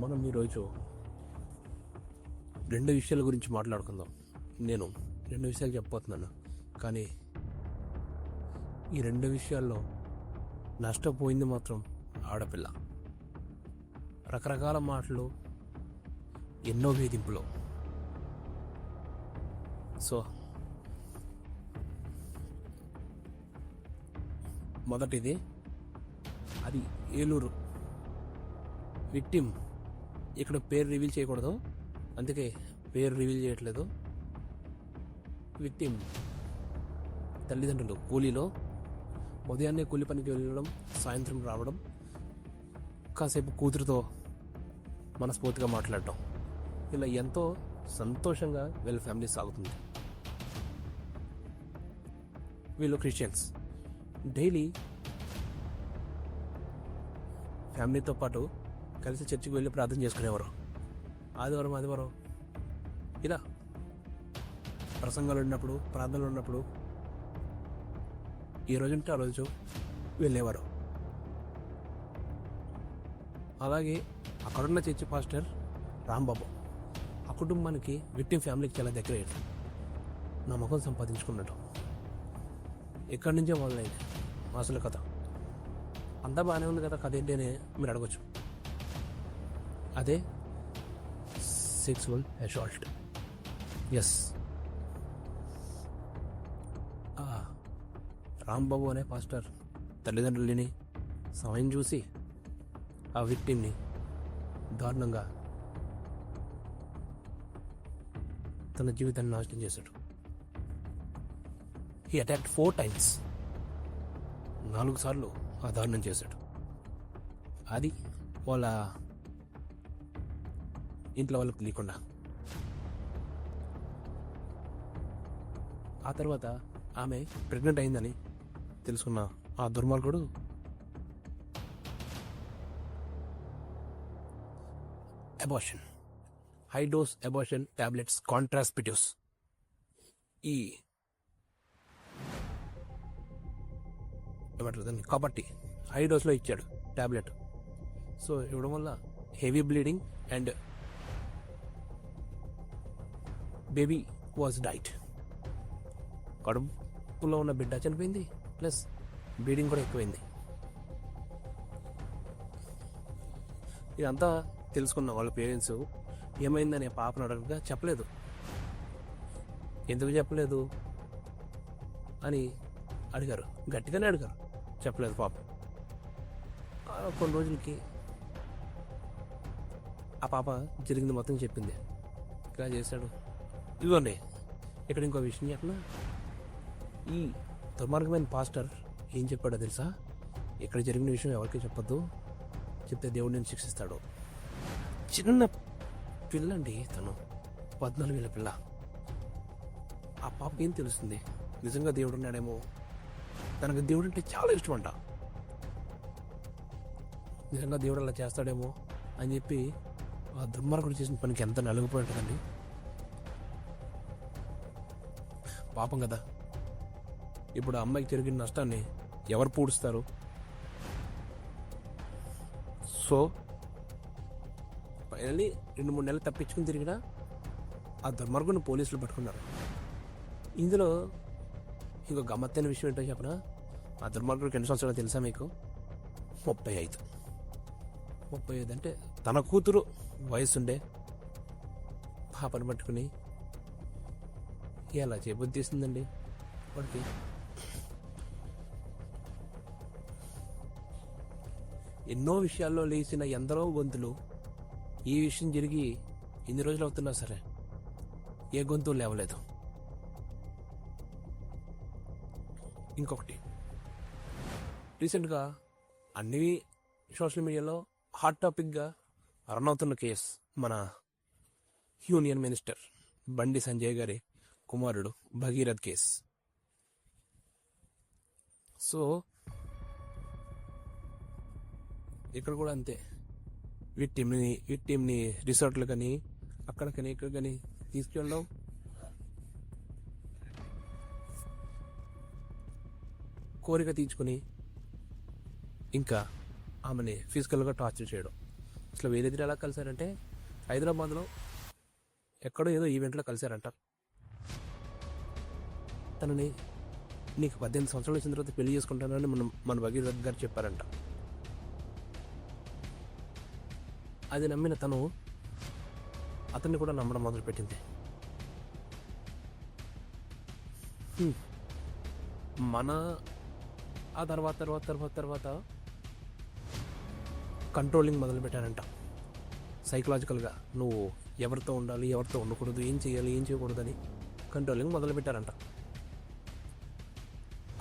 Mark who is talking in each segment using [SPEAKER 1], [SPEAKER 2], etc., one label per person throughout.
[SPEAKER 1] మనం ఈరోజు రెండు విషయాల గురించి మాట్లాడుకుందాం. నేను రెండు విషయాలు చెప్పబోతున్నాను, కానీ ఈ రెండు విషయాల్లో నష్టపోయింది మాత్రం ఆడపిల్ల. రకరకాల మాటలు, ఎన్నో వేధింపులు. సో మొదటిది, అది ఏలూరు విక్టిమ్. ఇక్కడ పేరు రివీల్ చేయకూడదు, అందుకే పేరు రివీల్ చేయట్లేదు. విక్టిమ్ తల్లిదండ్రులు కూలీలో ఉదయాన్నే కూలి పనికి వెళ్ళడం, సాయంత్రం రావడం, కాసేపు కూతురుతో మనస్ఫూర్తిగా మాట్లాడటం, ఇలా ఎంతో సంతోషంగా వీళ్ళ ఫ్యామిలీ సాగుతుంది. వీళ్ళు క్రిస్టియన్స్. డైలీ ఫ్యామిలీతో పాటు కలిసి చర్చికి వెళ్ళి ప్రార్థన చేసుకునేవారు. ఆదివారం ఇలా ప్రసంగాలు ఉన్నప్పుడు, ప్రార్థనలు ఉన్నప్పుడు ఈ రోజుంటే ఆ రోజు వెళ్ళేవారు. అలాగే అక్కడున్న చర్చి పాస్టర్ రాంబాబు ఆ కుటుంబానికి, విక్టిమ్ ఫ్యామిలీకి చాలా దగ్గర అయ్యాడు. నమ్మకం సంపాదించుకున్నాడు. ఎక్కడి నుంచే మొదలైంది అసలు కథ. అంతా బాగానే ఉంది కదా, కథ ఏంటి అని మీరు అడగచ్చు. అదే సెక్సువల్ అసాల్ట్. ఎస్, రాంబాబు అనే పాస్టర్ తల్లిదండ్రులని సమయం చూసి ఆ విక్టిమ్ని దారుణంగా తన జీవితాన్ని నాశనం చేశాడు. He attacked 4 times. 4 సార్లు ఆ దారుణం చేశాడు. అది వాళ్ళ ఇంట్లో వాళ్ళకి తెలియకుండా. ఆ తర్వాత ఆమె ప్రెగ్నెంట్ అయిందని తెలుసుకున్న ఆ దుర్మార్గుడు abortion, high dose abortion tablets, contraceptives, ఈ ఏమంటారు దాన్ని, కాబట్టి హై డోస్లో ఇచ్చాడు టాబ్లెట్. సో ఇవ్వడం వల్ల heavy bleeding and baby was diet. కడుపులో ఉన్న బిడ్డ చనిపోయింది, ప్లస్ బ్లీడింగ్ కూడా ఎక్కువైంది. ఇదంతా తెలుసుకున్న వాళ్ళ పేరెంట్స్ ఏమైందని పాపను అడగగా చెప్పలేదు. ఎందుకు చెప్పలేదు అని అడిగారు, గట్టిగానే అడిగారు. చెప్పలేదు పాప. కొన్ని రోజులకి ఆ పాప జరిగింది మొత్తం చెప్పింది. ఇలా చేశాడు. ఇదిగోండి, ఇక్కడ ఇంకో విషయం చెప్పిన, ఈ దుర్మార్గమైన పాస్టర్ ఏం చెప్పాడో తెలుసా? ఇక్కడ జరిగిన విషయం ఎవరికి చెప్పొద్దు, చెప్తే దేవుడు నేను శిక్షిస్తాడు. చిన్న పిల్లండి తను, 14 ఏళ్ళ పిల్ల. ఆ పాపకి ఏం తెలుస్తుంది? నిజంగా దేవుడు ఉన్నాడేమో, తనకు దేవుడు అంటే చాలా ఇష్టం అంట, నిజంగా దేవుడు అలా చేస్తాడేమో అని చెప్పి ఆ దుర్మార్గుడు చేసిన పనికి ఎంత నలిగిపోయి ఉంటుందండి. పాపం కదా. ఇప్పుడు ఆ అమ్మాయికి జరిగిన నష్టాన్ని ఎవరు పూడుస్తారు? సో ఫైనల్లీ 2-3 నెలలు తప్పించుకుని తిరిగినా ఆ దుర్మార్గుని పోలీసులు పట్టుకున్నారు. ఇందులో ఇంకో గమ్మత్తైన విషయం ఏంటో చెప్పనా? ఆ దుర్మార్గుడికి ఎన్ని సంవత్సరాలు తెలుసా మీకు? 35. 35 అంటే తన కూతురు వయసుండే పాపను పట్టుకుని ఎలా చేయబుద్ధి తీసిందండి వాడికి. ఎన్నో విషయాల్లో లేచిన ఎందరో గొంతులు ఈ విషయం జరిగి ఇన్ని రోజులు అవుతున్నా సరే ఏ గొంతు లేవలేదు. ఇంకొకటి, రీసెంట్గా అన్ని సోషల్ మీడియాలో హాట్ టాపిక్గా రన్ అవుతున్న కేస్, మన యూనియన్ మినిస్టర్ బండి సంజయ్ గారి కుమారుడు భగీరథ్ కేస్. సో ఇక్కడ కూడా అంతే, విక్టిమ్ని రిసార్ట్లు కానీ అక్కడికని ఇక్కడ కానీ తీసుకెళ్ళడం, కోరిక తీర్చుకొని ఇంకా ఆమెని ఫిజికల్గా టార్చర్ చేయడం. అసలు వీళ్ళిద్దరు ఎలా కలిశారంటే హైదరాబాద్లో ఎక్కడో ఏదో ఈవెంట్లో కలిశారంట. తనని నీకు 18 సంవత్సరాలు వచ్చిన తర్వాత పెళ్లి చేసుకుంటానని మన భగీరథ్ గారు చెప్పారంట. అది నమ్మిన తను అతన్ని కూడా నమ్మడం మొదలుపెట్టింది. మన ఆ తర్వాత కంట్రోలింగ్ మొదలుపెట్టారంట. సైకలాజికల్గా నువ్వు ఎవరితో ఉండాలి, ఎవరితో ఉండకూడదు, ఏం చేయాలి, ఏం చేయకూడదు అని కంట్రోలింగ్ మొదలుపెట్టారంట.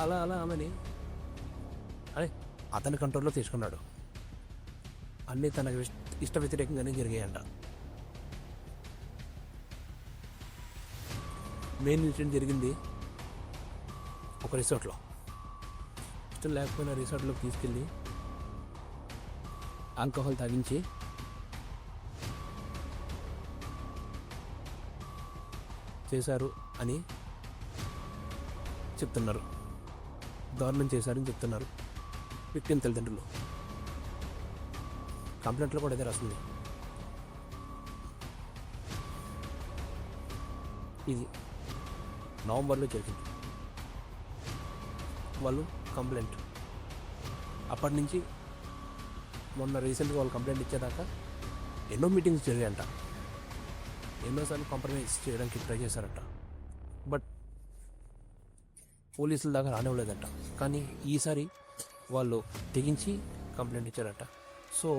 [SPEAKER 1] అలా ఆమెని అదే అతని కంట్రోల్లో తీసుకున్నాడు. అన్నీ తనకు ఇష్ట వ్యతిరేకంగానే జరిగాయంట. మెయిన్ ఇన్సిడెంట్ జరిగింది ఒక రిసార్ట్లో. ఇష్టం లేకపోయినా రిసార్ట్లోకి తీసుకెళ్ళి ఆల్కహాల్ తాగించి చేశారు అని చెప్తున్నారు. దారుణం చేశారని చెప్తున్నారు విక్టిమ్ తల్లిదండ్రులు. కంప్లైంట్లో కూడా అదే రాస్తుంది. ఇది నవంబర్లో జరిగింది. వాళ్ళు కంప్లైంట్ అప్పటి నుంచి మొన్న రీసెంట్గా వాళ్ళు కంప్లైంట్ ఇచ్చేదాకా ఎన్నో మీటింగ్స్ జరిగాయంట. ఎన్నోసార్లు కాంప్రమైజ్ చేయడానికి ట్రై చేశారంట. బట్ పోలీసుల దాకా రానివ్వలేదంట. కానీ ఈసారి వాళ్ళు తెగించి కంప్లైంట్ ఇచ్చారట. సో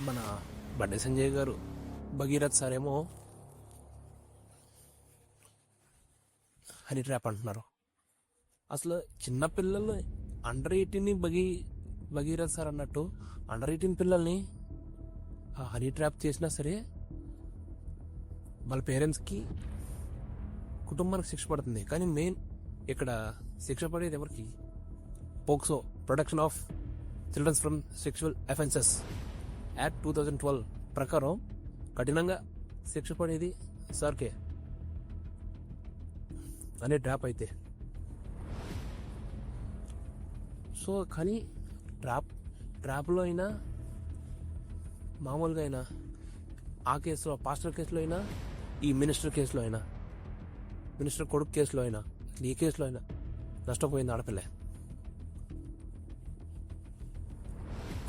[SPEAKER 1] మన బండి సంజయ్ గారు భగీరథ్ సార్ ఏమో హనీ ట్రాప్ అంటున్నారు. అసలు చిన్నపిల్లలు అండర్ 18ని భగీరథ్ సార్ అన్నట్టు అండర్ 18 పిల్లల్ని ఆ హనీ ట్రాప్ చేసినా సరే వాళ్ళ పేరెంట్స్కి, కుటుంబానికి శిక్ష పడుతుంది. కానీ మెయిన్ ఇక్కడ శిక్ష పడేది ఎవరికి? POCSO, protection of childrens from sexual offences act 2012 ప్రకారం కఠినంగా శిక్ష పడేది సార్కే అనే ట్రాప్ అయితే. సో కానీ ట్రాప్లో అయినా, మామూలుగా అయినా, ఆ కేసులో పాస్టర్ కేసులో అయినా, ఈ మినిస్టర్ కేసులో అయినా, మినిస్టర్ కొడుకు కేసులో అయినా, అసలు ఏ కేసులో అయినా నష్టపోయింది ఆడపిల్ల.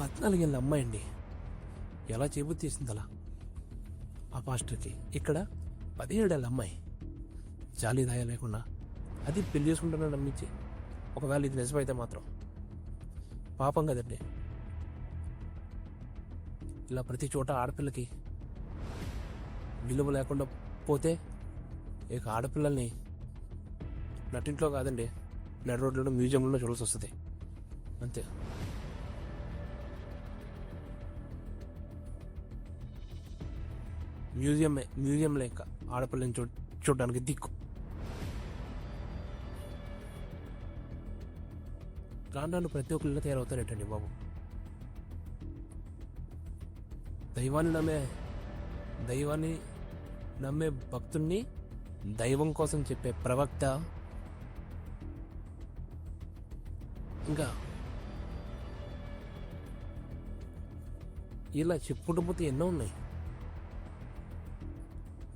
[SPEAKER 1] 14 ఏళ్ళ అమ్మాయి అండి. ఎలా చేబుద్ధి తీసింది అలా ఆ పాస్టర్కి. ఇక్కడ 17 ఏళ్ళ అమ్మాయి జాలి దయ లేకుండా అది పెళ్లి చేసుకుంటానని నమ్మించి, ఒకవేళ ఇది నిజమైతే మాత్రం పాపం కదండి. ఇలా ప్రతి చోట ఆడపిల్లకి విలువ లేకుండా పోతే ఇక ఆడపిల్లల్ని నటింట్లో కాదండి, నడి రోడ్లలో, మ్యూజియంలో చూడాల్సి వస్తుంది అంతే. మ్యూజియం లేక ఆడపిల్లని చూడడానికి దిక్కు. రాను ప్రతి ఒక్కరిలో తయారవుతారేటండి బాబు. దైవాన్ని నమ్మే భక్తుల్ని దైవం కోసం చెప్పే ప్రవక్త, ఇంకా ఇలా చెప్పుకుంటూ పోతే ఎన్నో ఉన్నాయి.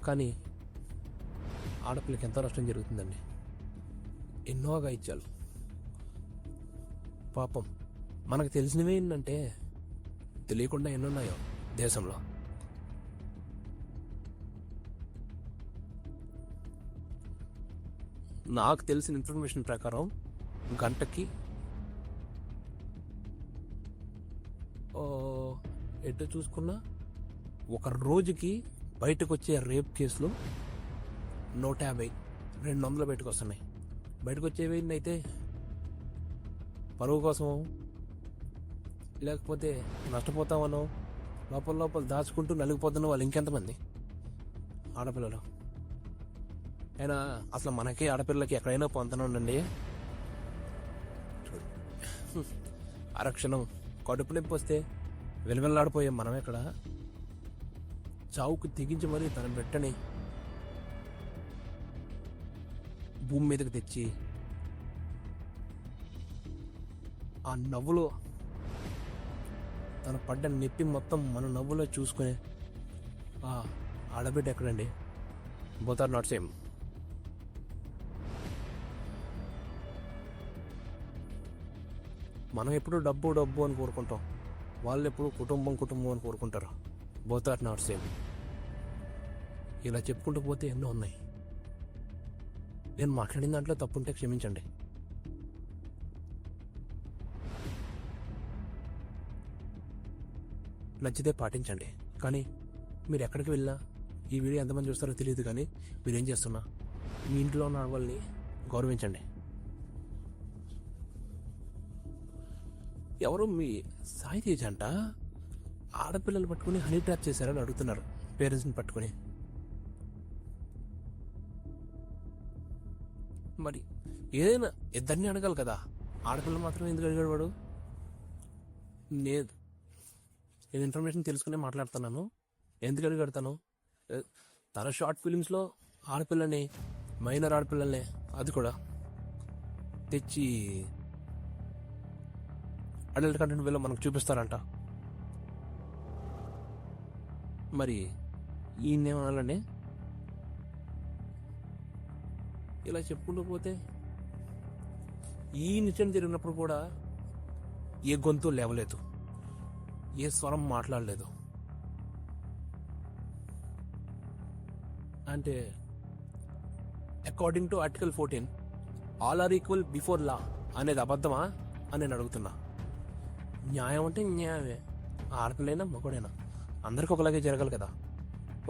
[SPEAKER 1] కానీ ఆడపిల్లకి ఎంతో నష్టం జరుగుతుందండి. ఎన్నో అఘాయిత్యాలు. పాపం మనకు తెలిసినవే ఏంటంటే తెలియకుండా ఎన్నున్నాయో దేశంలో. నాకు తెలిసిన ఇన్ఫర్మేషన్ ప్రకారం గంటకి ఎటు చూసుకున్నా ఒక రోజుకి బయటకు వచ్చే రేప్ కేసులు 150, 200 బయటకు వస్తున్నాయి. బయటకు వచ్చేవి అయితే పరువు కోసమో, లేకపోతే నష్టపోతామనో, లోపల దాచుకుంటూ నలిగిపోతున్న వాళ్ళు ఇంకెంతమంది ఆడపిల్లలు. అయినా అసలు మనకి ఆడపిల్లలకి ఎక్కడైనా పొంతన ఉండండి. ఆరక్షణం కడుపు నొప్పి వస్తే వెలువెల్లాడిపోయే మనం ఎక్కడ చావుకు తెగించి మరీ తన బిడ్డని భూమి మీదకి తెచ్చి ఆ నవ్వులో తను పడ్డ నొప్పి మొత్తం మన నవ్వులో చూసుకునే ఆ ఆడబిడ్డ ఎక్కడండి? Both are not same. మనం ఎప్పుడు డబ్బు డబ్బు అని కోరుకుంటాం, వాళ్ళు ఎప్పుడు కుటుంబం కుటుంబం అని కోరుకుంటారు. Both are not same. ఇలా చెప్పుకుంటూ పోతే ఎన్నో ఉన్నాయి. నేను మాట్లాడిన దాంట్లో తప్పుంటే క్షమించండి. నచ్చితే పాటించండి. కానీ మీరు ఎక్కడికి వెళ్ళినా ఈ వీడియో ఎంతమంది చూస్తారో తెలియదు, కానీ మీరేం చేస్తున్నా మీ ఇంట్లో ఉన్న వాళ్ళని గౌరవించండి. ఎవరు మీ సాయి తేజ్ అంట ఆడపిల్లలు పట్టుకుని హనీ ట్రాప్ చేశారని అడుగుతున్నారు పేరెంట్స్ని పట్టుకుని. మరి ఏదైనా ఇద్దరిని అడగాలి కదా, ఆడపిల్లలు మాత్రం ఎందుకు అడిగాడు వాడు? నేను ఇన్ఫర్మేషన్ తెలుసుకునే మాట్లాడుతున్నాను. ఎందుకు అడిగాడుతాను? తన షార్ట్ ఫిలిమ్స్లో ఆడపిల్లని, మైనర్ ఆడపిల్లల్ని, అది కూడా తెచ్చి అడల్ట్ కంటెంట్ వేలో మనకు చూపిస్తారంట. మరి ఈయనేమనాలని ఇలా చెప్పుకుంటూ పోతే, ఈ నిత్యం జరిగినప్పుడు కూడా ఏ గొంతు లేవలేదు, ఏ స్వరం మాట్లాడలేదు. అంటే according to article 14 all are equal before law అనేది అబద్ధమా అని నేను అడుగుతున్నా. న్యాయం అంటే న్యాయమే. ఆడపిల్లైనా మగడైనా అందరికి ఒకలాగే జరగాలి కదా,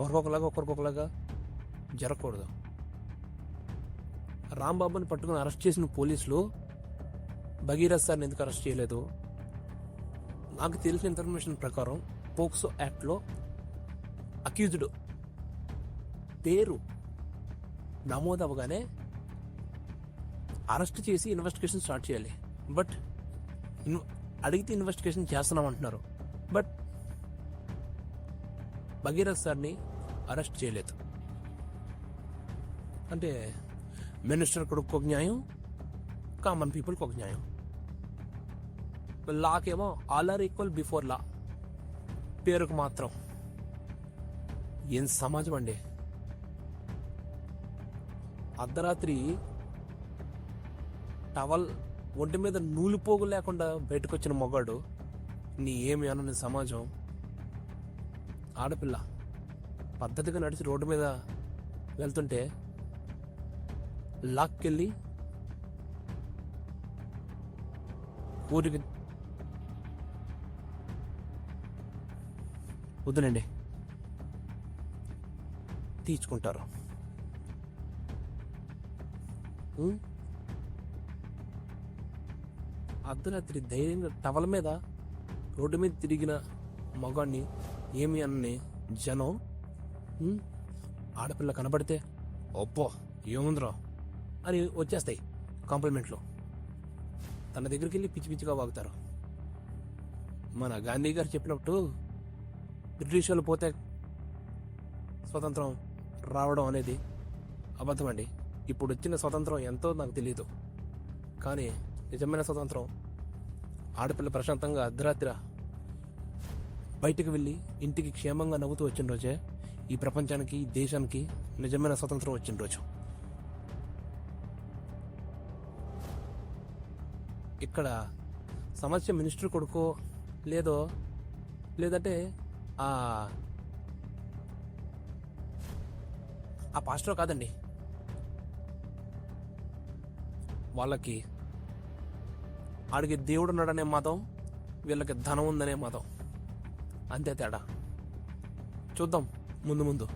[SPEAKER 1] ఒకరికొకలాగా జరగకూడదు. రాంబాబుని పట్టుకుని అరెస్ట్ చేసిన పోలీసులు భగీరథ్ సార్ని ఎందుకు అరెస్ట్ చేయలేదు? నాకు తెలిసిన ఇన్ఫర్మేషన్ ప్రకారం పోక్సో యాక్ట్లో అక్యూజ్డ్ పేరు నమోదు అవ్వగానే అరెస్ట్ చేసి ఇన్వెస్టిగేషన్ స్టార్ట్ చేయాలి. బట్ అడిగితే ఇన్వెస్టిగేషన్ చేస్తున్నామంటున్నారు. బట్ భగీరథ్ సార్ని అరెస్ట్ చేయలేదు. అంటే మినిస్టర్ కొడుకు ఒక న్యాయం, కామన్ పీపుల్కి ఒక న్యాయం. లాకేమో all are equal before law, పేరుకు మాత్రం. ఏం సమాజం అండి! అర్ధరాత్రి టవల్ ఒంటి మీద నూలుపోగు లేకుండా బయటకు వచ్చిన మొగాడు నీ ఏమి అనని సమాజం. ఆడపిల్ల పద్ధతిగా నడిచి రోడ్డు మీద వెళ్తుంటే లాక్కెళ్ళి ఊరికి వద్దునండి తీర్చుకుంటారు. అర్ధరాత్రి ధైర్యంగా టవల మీద రోడ్డు మీద తిరిగిన మగాన్ని ఏమి అన్ని జనం ఆడపిల్ల కనబడితే ఒప్పో ఏముందిరా అని వచ్చేస్తాయి కాంప్లిమెంట్లు. తన దగ్గరికి వెళ్ళి పిచ్చి పిచ్చిగా వాగుతారు. మన గాంధీ గారు చెప్పినట్టు బ్రిటిష్ వాళ్ళు పోతే స్వతంత్రం రావడం అనేది అబద్ధం అండి. ఇప్పుడు వచ్చిన స్వతంత్రం ఎంతో నాకు తెలియదు, కానీ నిజమైన స్వతంత్రం ఆడపిల్ల ప్రశాంతంగా అర్ధరాత్రి బయటకు వెళ్ళి ఇంటికి క్షేమంగా నవ్వుతూ వచ్చిన రోజే ఈ ప్రపంచానికి, ఈ దేశానికి నిజమైన స్వతంత్రం వచ్చిన రోజు. ఇక్కడ సమస్య మినిస్టర్ కొడుకో లేదంటే ఆ పాస్టర్ కాదండి. వాళ్ళకి ఆడికి దేవుడు ఉన్నాడనే మతం, వీళ్ళకి ధనం ఉందనే మతం, అంతే తేడా. చూద్దాం ముందు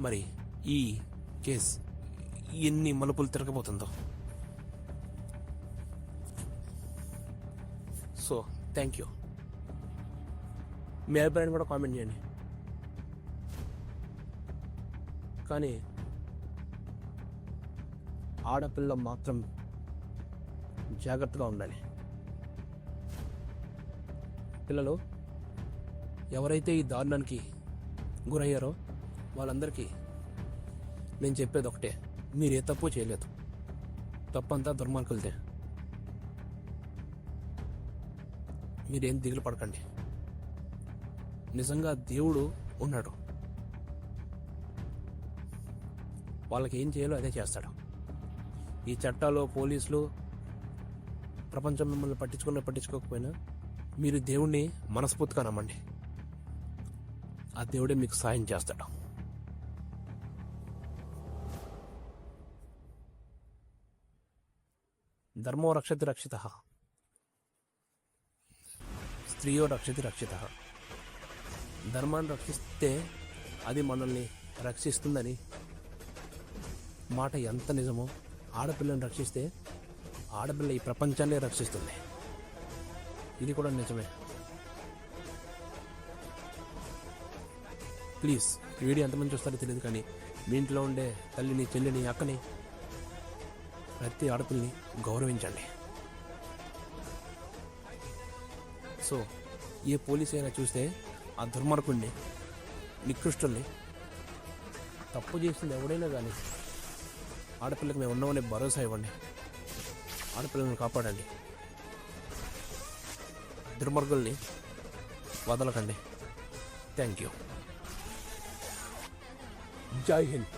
[SPEAKER 1] మరి ఈ కేస్ ఎన్ని మలుపులు తిరగబోతుందో. So thank you. మీ అభిప్రాయాన్ని కూడా కామెంట్ చేయండి. కానీ ఆడపిల్ల మాత్రం జాగ్రత్తగా ఉండాలి. పిల్లలు ఎవరైతే ఈ దారుణానికి గురయ్యారో వాళ్ళందరికీ నేను చెప్పేది ఒకటే, మీరు ఏ తప్పు చేయలేదు, తప్పంతా దుర్మార్గులదే. మీరేం దిగులు పడకండి. నిజంగా దేవుడు ఉన్నాడు. వాళ్ళకి ఏం చేయాలో అదే చేస్తాడు. ఈ చట్టాలు, పోలీసులు, ప్రపంచం మిమ్మల్ని పట్టించుకోకపోయినా మీరు దేవుణ్ణి మనస్ఫూర్తిగా నమ్మండి. ఆ దేవుడే మీకు సాయం చేస్తాడు. ధర్మో రక్షతి రక్షిత, స్త్రీయో రక్షతి రక్షిత. ధర్మాన్ని రక్షిస్తే అది మనల్ని రక్షిస్తుందని మాట ఎంత నిజమో, ఆడపిల్లని రక్షిస్తే ఆడపిల్ల ఈ ప్రపంచాన్ని రక్షిస్తుంది. ఇది కూడా నిజమే. ప్లీజ్ ఈ వీడియో ఎంతమంది చూస్తారో తెలియదు, కానీ మీ ఇంట్లో ఉండే తల్లిని, చెల్లిని, అక్కని, ప్రతి ఆడపిల్ని గౌరవించండి. సో ఏ పోలీస్ అయినా చూస్తే ఆ దుర్మార్గుడిని, నికృష్టుల్ని, తప్పు చేసింది ఎవడైనా కానీ ఆడపిల్లకి మేము ఉన్నామనే భరోసా ఇవ్వండి. ఆడపిల్లలను కాపాడండి. దుర్మార్గుల్ని వదలకండి. Thank you. జై హింద్.